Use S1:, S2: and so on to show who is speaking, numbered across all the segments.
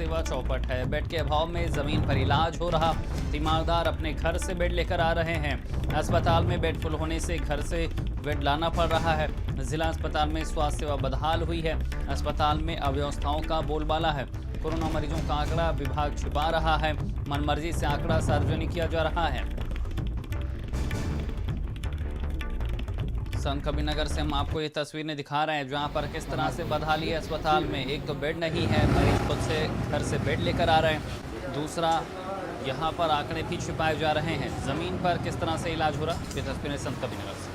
S1: सेवा चौपट है। बेड के अभाव में जमीन पर इलाज हो रहा। तीमारदार अपने घर से बेड लेकर आ रहे हैं। अस्पताल में बेड फुल होने से घर से बेड लाना पड़ रहा है। जिला अस्पताल में स्वास्थ्य सेवा बदहाल हुई है। अस्पताल में अव्यवस्थाओं का बोलबाला है। कोरोना मरीजों का आंकड़ा विभाग छिपा रहा है। मनमर्जी से आंकड़ा सार्वजनिक किया जा रहा है। संत कबीरनगर से हम आपको ये तस्वीरें दिखा रहे हैं जहां पर किस तरह से बदहाली है अस्पताल में। एक तो बेड नहीं है, मरीज खुद से घर से बेड लेकर आ रहे हैं। दूसरा, यहां पर आंकड़े भी छिपाए जा रहे हैं। जमीन पर किस तरह से इलाज हो रहा, ये तस्वीरें संत कबीरनगर से।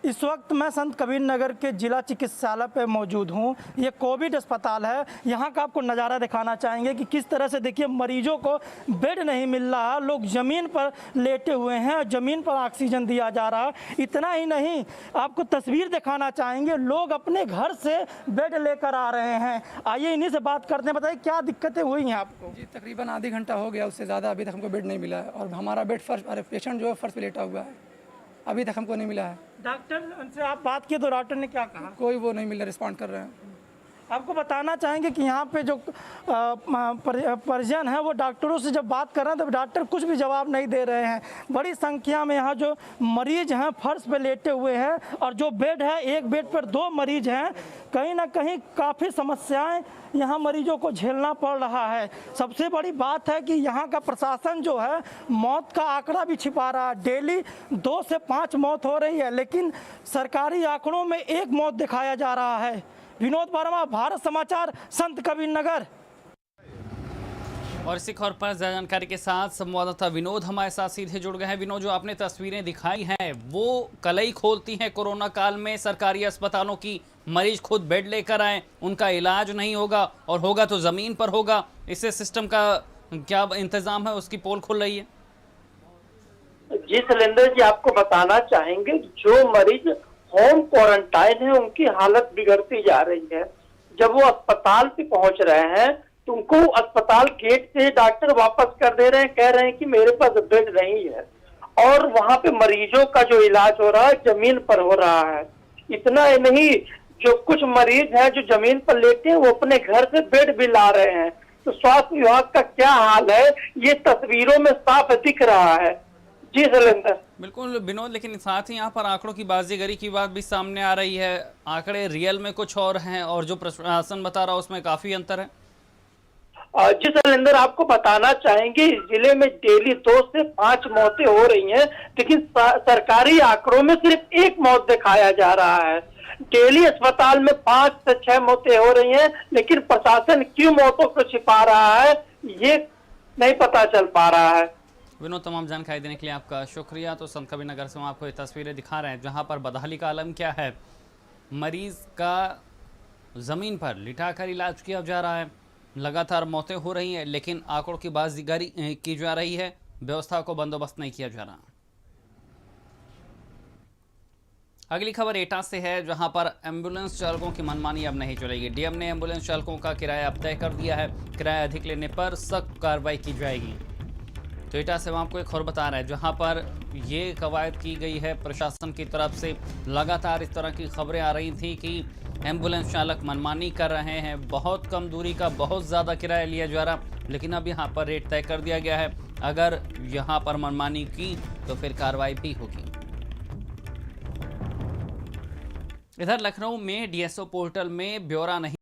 S2: इस वक्त मैं संत कबीरनगर के जिला चिकित्सालय पे मौजूद हूँ। ये कोविड अस्पताल है। यहाँ का आपको नज़ारा दिखाना चाहेंगे कि किस तरह से देखिए मरीजों को बेड नहीं मिल रहा, लोग ज़मीन पर लेटे हुए हैं, ज़मीन पर ऑक्सीजन दिया जा रहा है। इतना ही नहीं, आपको तस्वीर दिखाना चाहेंगे, लोग अपने घर से बेड लेकर आ रहे हैं। आइए इन्हीं से बात करते हैं। बताइए क्या दिक्कतें हुई हैं आपको?
S3: जी, तकरीबन आधी घंटा हो गया, उससे ज़्यादा अभी तक हमको बेड नहीं मिला है। और हमारा बेड पेशेंट जो है फर्श पे लेटा हुआ है, अभी तक हमको नहीं मिला है।
S2: डॉक्टर से आप बात किए तो डॉक्टर ने क्या कहा?
S3: कोई वो नहीं मिल रहा, रिस्पॉन्ड कर रहे हैं।
S2: आपको बताना चाहेंगे कि यहाँ पे जो परिजन है वो डॉक्टरों से जब बात कर रहे हैं तो डॉक्टर कुछ भी जवाब नहीं दे रहे हैं। बड़ी संख्या में यहाँ जो मरीज हैं फर्श पे लेटे हुए हैं और जो बेड है, एक बेड पर 2 मरीज हैं। कहीं ना कहीं काफ़ी समस्याएं यहाँ मरीजों को झेलना पड़ रहा है। सबसे बड़ी बात है कि यहाँ का प्रशासन जो है मौत का आंकड़ा भी छिपा रहा है। डेली 2 से 5 मौत हो रही है, लेकिन सरकारी आंकड़ों में 1 मौत दिखाया जा रहा है। विनोद वर्मा, भारत समाचार, संत कबीरनगर।
S1: और इसी खबर पर जानकारी के साथ संवाददाता विनोद हमारे साथ सीधे जुड़ गए हैं। विनोद, जो आपने तस्वीरें दिखाई हैं वो कलई खोलती हैं। कोरोना काल में सरकारी अस्पतालों की मरीज खुद बेड लेकर आए, उनका इलाज नहीं होगा और होगा तो जमीन पर होगा। इससे सिस्टम का क्या इंतजाम है, उसकी पोल खुल रही है।
S4: जी शैलेंद्र जी, आपको बताना चाहेंगे जो मरीज होम क्वारंटाइन है उनकी हालत बिगड़ती जा रही है। जब वो अस्पताल पे पहुंच रहे हैं तो उनको अस्पताल गेट से डॉक्टर वापस कर दे रहे हैं, कह रहे हैं कि मेरे पास बेड नहीं है। और वहां पे मरीजों का जो इलाज हो रहा है जमीन पर हो रहा है। इतना ही नहीं, जो कुछ मरीज हैं जो जमीन पर लेटे हैं वो अपने घर से बेड भी ला रहे हैं। तो स्वास्थ्य विभाग का क्या हाल है ये तस्वीरों में साफ दिख रहा है। जी शैलेंद्र।
S1: बिल्कुल विनोद, लेकिन साथ ही यहाँ पर आंकड़ों की बाजीगरी की बात भी सामने आ रही है। आंकड़े रियल में कुछ और हैं और जो प्रशासन बता रहा है उसमें काफी अंतर है।
S4: जी शैलेंद्र, आपको बताना चाहेंगे इस जिले में डेली 2 से 5 मौतें हो रही हैं, लेकिन सरकारी आंकड़ों में सिर्फ 1 मौत दिखाया जा रहा है। डेली अस्पताल में 5 से 6 मौतें हो रही हैं, लेकिन प्रशासन क्यों मौतों को छिपा रहा है ये नहीं पता चल पा रहा है।
S1: विनोद, तमाम जानकारी देने के लिए आपका शुक्रिया। तो संत कबीरनगर से हम आपको ये तस्वीरें दिखा रहे हैं जहां पर बदहाली का आलम क्या है। मरीज का ज़मीन पर लिटाकर इलाज किया जा रहा है, लगातार मौतें हो रही हैं, लेकिन आंकड़ों की बाजीगरी की जा रही है, व्यवस्था को बंदोबस्त नहीं किया जा रहा। अगली खबर एटा से है जहां पर एम्बुलेंस चालकों की मनमानी अब नहीं चलेगी। डीएम ने एम्बुलेंस चालकों का किराया अब तय कर दिया है। किराया अधिक लेने पर सख्त कार्रवाई की जाएगी। तो एटा से हम आपको एक खबर बता रहे हैं जहां पर ये कवायद की गई है प्रशासन की तरफ से। लगातार इस तरह की खबरें आ रही थी कि एम्बुलेंस चालक मनमानी कर रहे हैं, बहुत कम दूरी का बहुत ज़्यादा किराया लिया जा रहा, लेकिन अब यहां पर रेट तय कर दिया गया है। अगर यहां पर मनमानी की तो फिर कार्रवाई भी होगी। इधर लखनऊ में डीएसओ पोर्टल में ब्यौरा नहीं